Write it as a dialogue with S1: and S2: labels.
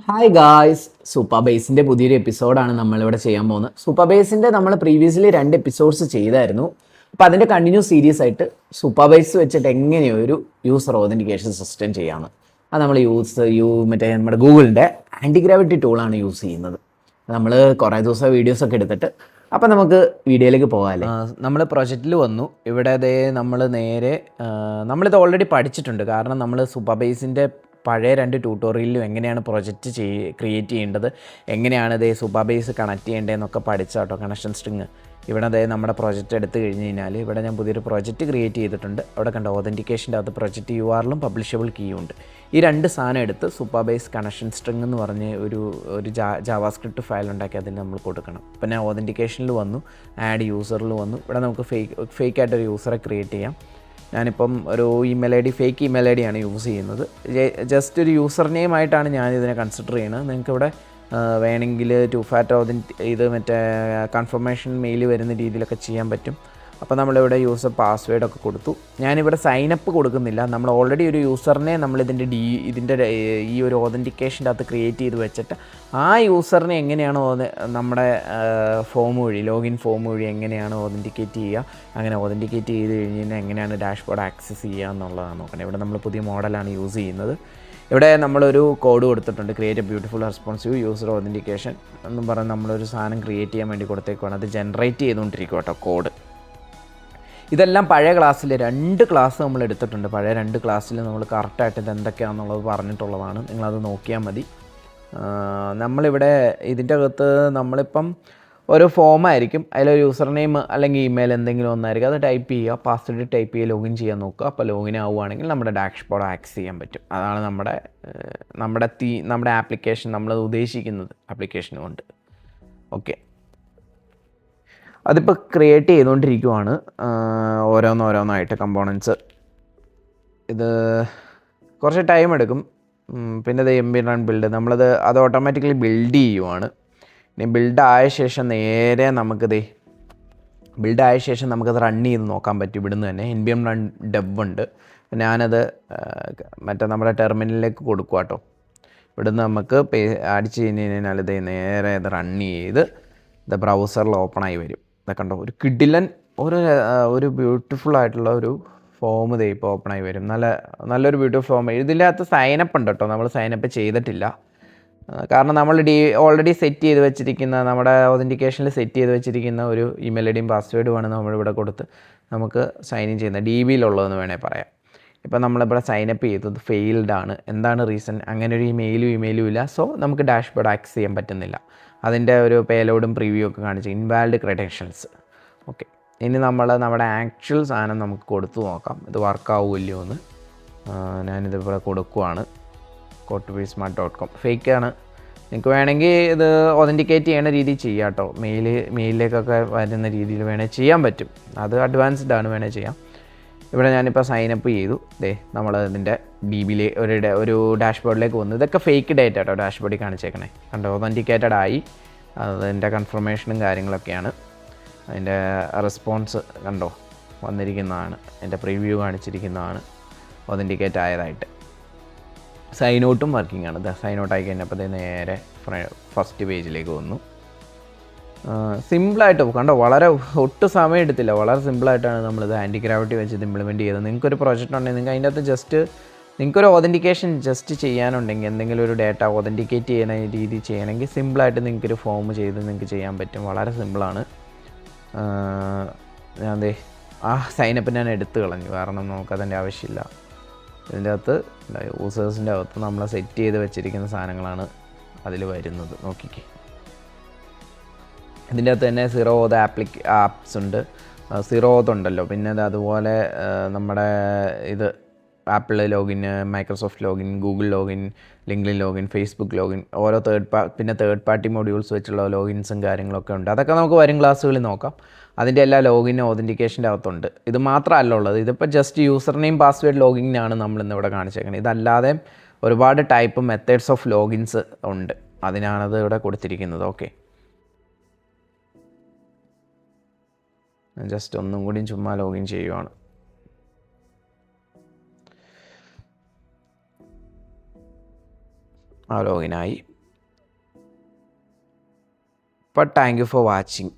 S1: Hi guys, super ബേസിൻ്റെ പുതിയൊരു എപ്പിസോഡാണ് നമ്മളിവിടെ ചെയ്യാൻ പോകുന്നത്. സൂപ്പർ ബേസിൻ്റെ നമ്മൾ പ്രീവിയസ്ലി 2 എപ്പിസോഡ്സ് ചെയ്തായിരുന്നു. അപ്പോൾ അതിൻ്റെ കണ്ടിന്യൂസ് സീരീസ് ആയിട്ട് സൂപ്പർ ബേസ് വെച്ചിട്ട് എങ്ങനെയോ ഒരു യൂസർ ഓതൻറ്റിക്കേഷൻ സിസ്റ്റം ചെയ്യാമെന്ന്. അത് നമ്മൾ മറ്റേ നമ്മുടെ ഗൂഗിളിൻ്റെ ആൻറ്റി ഗ്രാവിറ്റി ടൂളാണ് യൂസ് ചെയ്യുന്നത്. നമ്മൾ കുറേ ദിവസം വീഡിയോസൊക്കെ എടുത്തിട്ട് അപ്പം നമുക്ക് വീഡിയോയിലേക്ക് പോകാമല്ലേ. നമ്മൾ പ്രൊജക്റ്റിൽ വന്നു. ഇവിടെ അതേ നമ്മൾ നേരെ നമ്മളിത് ഓൾറെഡി പഠിച്ചിട്ടുണ്ട്. കാരണം നമ്മൾ സൂപ്പർ ബേസിൻ്റെ പഴയ 2 ട്യൂട്ടോറിയലിലും എങ്ങനെയാണ് പ്രൊജക്റ്റ് ക്രിയേറ്റ് ചെയ്യേണ്ടത്, എങ്ങനെയാണ് ഇതേ സൂപ്പർ ബേസ് കണക്ട് ചെയ്യേണ്ടതെന്നൊക്കെ പഠിച്ചാട്ടോ. കണക്ഷൻ സ്ട്രിങ് ഇവിടെ അതേ നമ്മുടെ പ്രൊജക്റ്റ് എടുത്തു കഴിഞ്ഞ് കഴിഞ്ഞാൽ ഇവിടെ ഞാൻ പുതിയൊരു പ്രൊജക്റ്റ് ക്രിയേറ്റ് ചെയ്തിട്ടുണ്ട്. അവിടെ കണ്ട ഓതൻറ്റിക്കേഷൻ്റെ അകത്ത് പ്രൊജക്റ്റ് URLും പബ്ലിഷബിൾ കീയും ഉണ്ട്. ഈ 2 സാധനം എടുത്ത് സൂപ്പർ ബേസ് കണക്ഷൻ സ്ട്രിങ് എന്ന് പറഞ്ഞ് ഒരു ജാവാസ്ക്രിപ്റ്റ് ഫയൽ ഉണ്ടാക്കി അതിന് നമ്മൾ കൊടുക്കണം. അപ്പോൾ ഞാൻ ഓതൻറ്റിക്കേഷനിൽ വന്നു, ആഡ് യൂസറിൽ വന്നു. ഇവിടെ നമുക്ക് ഫേക്കായിട്ടൊരു യൂസറെ ക്രിയേറ്റ് ചെയ്യാം. ഞാനിപ്പം ഒരു ഫേക്ക് ഇമെയിൽ ID ആണ് യൂസ് ചെയ്യുന്നത്. ജസ്റ്റ് ഒരു യൂസർ നെയിം ആയിട്ടാണ് ഞാനിതിനെ കൺസിഡർ ചെയ്യുന്നത്. നിങ്ങൾക്കിവിടെ വേണമെങ്കിൽ 2FAT ഇത് മറ്റേ കൺഫർമേഷൻ മെയിൽ വരുന്ന രീതിയിലൊക്കെ ചെയ്യാൻ പറ്റും. അപ്പോൾ നമ്മളിവിടെ യൂസർ പാസ്വേഡൊക്കെ കൊടുത്തു. ഞാനിവിടെ സൈനപ്പ് കൊടുക്കുന്നില്ല. നമ്മൾ ഓൾറെഡി ഒരു യൂസറിനെ നമ്മളിതിൻ്റെ ഈ ഒരു ഓതൻറ്റിക്കേഷൻ്റെ അകത്ത് ക്രിയേറ്റ് ചെയ്ത് വെച്ചിട്ട് ആ യൂസറിനെ എങ്ങനെയാണ് നമ്മുടെ ലോഗിൻ ഫോം വഴി എങ്ങനെയാണ് ഓതൻറ്റിക്കേറ്റ് ചെയ്യുക, അങ്ങനെ ഓതൻറ്റിക്കേറ്റ് ചെയ്ത് കഴിഞ്ഞ് കഴിഞ്ഞാൽ എങ്ങനെയാണ് ഡാഷ്ബോർഡ് ആക്സസ് ചെയ്യുക എന്നുള്ളതാണ് നോക്കണം. ഇവിടെ നമ്മൾ പുതിയ മോഡലാണ് യൂസ് ചെയ്യുന്നത്. ഇവിടെ നമ്മളൊരു കോഡ് കൊടുത്തിട്ടുണ്ട്, create A beautiful responsive user authentication എന്നും പറഞ്ഞ് നമ്മളൊരു സാധനം ക്രിയേറ്റ് ചെയ്യാൻ വേണ്ടി കൊടുത്തേക്കുവാണ്. അത് ജനറേറ്റ് ചെയ്തുകൊണ്ടിരിക്കും കേട്ടോ കോഡ്. ഇതെല്ലാം പഴയ ക്ലാസ്സിൽ 2 ക്ലാസ് നമ്മൾ എടുത്തിട്ടുണ്ട്. പഴയ 2 ക്ലാസ്സിൽ നമ്മൾ കറക്റ്റായിട്ട് ഇത് എന്തൊക്കെയാണെന്നുള്ളത് പറഞ്ഞിട്ടുള്ളതാണ്. നിങ്ങളത് നോക്കിയാൽ മതി. നമ്മളിവിടെ ഇതിൻ്റെ അകത്ത് നമ്മളിപ്പം ഒരു ഫോമായിരിക്കും, അതിലൊരു യൂസർ നെയിം അല്ലെങ്കിൽ ഇമെയിൽ എന്തെങ്കിലും ഒന്നായിരിക്കും. അത് ടൈപ്പ് ചെയ്യുക, പാസ്വേഡ് ടൈപ്പ് ചെയ്യുക, ലോഗിൻ ചെയ്യാൻ നോക്കുക. അപ്പോൾ ലോഗിൻ ആവുകയാണെങ്കിൽ നമ്മുടെ ഡാഷ്ബോർഡ് ആക്സസ് ചെയ്യാൻ പറ്റും. അതാണ് നമ്മുടെ ആപ്ലിക്കേഷൻ നമ്മൾ ഉദ്ദേശിക്കുന്നത് ആപ്ലിക്കേഷൻ കൊണ്ട്. ഓക്കെ, അതിപ്പോൾ ക്രിയേറ്റ് ചെയ്തുകൊണ്ടിരിക്കുവാണ് ഓരോന്നായിട്ട് കമ്പോണൻസ്. ഇത് കുറച്ച് ടൈം എടുക്കും. പിന്നെ ഇത് MB റൺ ബിൽഡ് അത് ഓട്ടോമാറ്റിക്കലി ബിൽഡ് ചെയ്യുവാണ്. ഇനി ബിൽഡായ ശേഷം നമുക്കത് റൺ ചെയ്ത് നോക്കാൻ പറ്റും. ഇവിടുന്ന് തന്നെ NPM റൺ ഡെവ് ഉണ്ട്. ഞാനത് മറ്റേ നമ്മുടെ ടെർമിനലിലേക്ക് കൊടുക്കുക കേട്ടോ. ഇവിടുന്ന് നമുക്ക് അടിച്ച് കഴിഞ്ഞ് കഴിഞ്ഞാൽ ഇത് നേരെ ഇത് റൺ ചെയ്ത് ഇത് ബ്രൗസറിൽ ഓപ്പണായി വരും. ഇതൊക്കെ ഉണ്ടോ, ഒരു കിഡിലൻ ഒരു ബ്യൂട്ടിഫുൾ ആയിട്ടുള്ള ഒരു ഫോം ഇത് ഇപ്പോൾ ഓപ്പണായി വരും. നല്ലൊരു ബ്യൂട്ടിഫുൾ ഫോം. ഇതിനകത്ത് സൈനപ്പ് ഉണ്ട് കേട്ടോ, നമ്മൾ സൈനപ്പ് ചെയ്തിട്ടില്ല. കാരണം നമ്മൾ ഓൾറെഡി സെറ്റ് ചെയ്ത് വെച്ചിരിക്കുന്ന നമ്മുടെ ഓതൻറ്റിക്കേഷനിൽ സെറ്റ് ചെയ്ത് വെച്ചിരിക്കുന്ന ഒരു ഇമെയിൽ IDയും പാസ്വേഡുമാണ് നമ്മളിവിടെ കൊടുത്ത് നമുക്ക് സൈൻ ഇൻ ചെയ്യുന്നത്. DBയിലുള്ളതെന്ന് വേണേൽ പറയാം. ഇപ്പോൾ നമ്മളിവിടെ സൈനപ്പ് ചെയ്തത് ഫെയിൽഡ് ആണ്. എന്താണ് റീസൺ? അങ്ങനെ ഒരു ഇമെയിലും ഇല്ല. സോ നമുക്ക് ഡാഷ്ബോർഡ് ആക്സസ് ചെയ്യാൻ പറ്റുന്നില്ല. അതിൻ്റെ ഒരു പേലോഡും പ്രിവ്യൂ ഒക്കെ കാണിച്ചു, ഇൻവാലിഡ് ക്രെഡൻഷ്യൽസ്. ഓക്കെ, ഇനി നമ്മുടെ ആക്ച്വൽ സാധനം നമുക്ക് കൊടുത്തു നോക്കാം, ഇത് വർക്കാവില്ലയോ എന്ന്. ഞാനിതിവിടെ കൊടുക്കുവാണ്. code2vsmart.com ഫേക്കാണ്. നിങ്ങൾക്ക് വേണമെങ്കിൽ ഇത് ഒതൻറ്റിക്കേറ്റ് ചെയ്യണ രീതിയിൽ ചെയ്യാം കേട്ടോ. മെയിലിലേക്കൊക്കെ വരുന്ന രീതിയിൽ വേണേൽ ചെയ്യാൻ പറ്റും. അത് അഡ്വാൻസ്ഡ് ആണ്, വേണേൽ ചെയ്യാം. ഇവിടെ ഞാനിപ്പോൾ സൈനപ്പ് ചെയ്തു. നമ്മൾ ഇതിൻ്റെ DBയിൽ ഒരു ഡാഷ്ബോർഡിലേക്ക് വന്നു. ഇതൊക്കെ ഫേക്ക് ഡേറ്റ കേട്ടോ ഡാഷ്ബോർഡിൽ കാണിച്ചേക്കണേ. കണ്ടോ, ഒതൻറ്റിക്കേറ്റഡ് ആയി. അതിൻ്റെ കൺഫർമേഷനും കാര്യങ്ങളൊക്കെയാണ്. അതിൻ്റെ റെസ്പോൺസ് കണ്ടോ വന്നിരിക്കുന്നതാണ്. അതിൻ്റെ പ്രിവ്യൂ കാണിച്ചിരിക്കുന്നതാണ് ഒതൻറ്റിക്കേറ്റ് ആയതായിട്ട്. സൈൻ ഔട്ടും വർക്കിംഗ് ആണ്. സൈൻ ഔട്ട് ആയി കഴിഞ്ഞപ്പോൾ നേരെ ഫസ്റ്റ് പേജിലേക്ക് വന്നു. സിമ്പിളായിട്ട് കണ്ടോ, ഒട്ടും സമയം എടുത്തില്ല. വളരെ സിമ്പിളായിട്ടാണ് നമ്മളിത് ആൻറ്റി ഗ്രാവിറ്റി വെച്ച് ഇത് ഇംപ്ലിമെൻറ്റ് ചെയ്തത്. നിങ്ങൾക്കൊരു പ്രൊജക്റ്റ് ഉണ്ടെങ്കിൽ നിങ്ങൾക്ക് അതിൻ്റെ അകത്ത് നിങ്ങൾക്കൊരു ഓതൻറ്റിക്കേഷൻ ചെയ്യാനുണ്ടെങ്കിൽ, എന്തെങ്കിലും ഒരു ഡേറ്റ ഓതൻറ്റിക്കേറ്റ് ചെയ്യുന്ന രീതി ചെയ്യണമെങ്കിൽ സിമ്പിളായിട്ട് നിങ്ങൾക്കൊരു ഫോം ചെയ്ത് നിങ്ങൾക്ക് ചെയ്യാൻ പറ്റും. വളരെ സിമ്പിളാണ്. ഞാൻ സൈനപ്പ് ഞാൻ എടുത്തു കളഞ്ഞു, കാരണം നമുക്കതിൻ്റെ ആവശ്യമില്ല. ഇതിൻ്റെ അകത്ത് യൂസേഴ്സിൻ്റെ അകത്ത് നമ്മൾ സെറ്റ് ചെയ്ത് വെച്ചിരിക്കുന്ന സാധനങ്ങളാണ് അതിൽ വരുന്നത്. നോക്കിക്കേ, ഇതിൻ്റെ അകത്ത് തന്നെ സീറോ ഓത് ആപ്സ് ഉണ്ട്. സീറോ ഓത് ഉണ്ടല്ലോ. പിന്നെ അതുപോലെ നമ്മുടെ ഇത് apple login, Microsoft login, Google login, LinkedIn login, Facebook login, ഓരോ തേർഡ് പാർട്ടി മൊഡ്യൂൾസ് വെച്ചുള്ള ലോഗിൻസും കാര്യങ്ങളൊക്കെ ഉണ്ട്. അതൊക്കെ നമുക്ക് വരും ക്ലാസ്സുകളിൽ നോക്കാം. അതിൻ്റെ എല്ലാ ലോഗിനും ഓതൻറ്റിക്കേഷൻ്റെ അകത്തുണ്ട്. ഇത് മാത്രമല്ല ഉള്ളത്. ഇതിപ്പോൾ ജസ്റ്റ് യൂസർ നെയിം പാസ്വേഡ് ലോഗിനാണ് നമ്മളിന്നിവിടെ കാണിച്ചേക്കുന്നത്. ഇതല്ലാതെ ഒരുപാട് ടൈപ്പ് മെത്തേഡ്സ് ഓഫ് ലോഗിൻസ് ഉണ്ട്. അതിനാണത് ഇവിടെ കൊടുത്തിരിക്കുന്നത്. ഓക്കെ, ജസ്റ്റ് ഒന്നും കൂടി ചുമ്മാ ലോഗിൻ ചെയ്യുവാണ്. ലോഗിനായി. അപ്പോൾ താങ്ക് യു ഫോർ വാച്ചിങ്.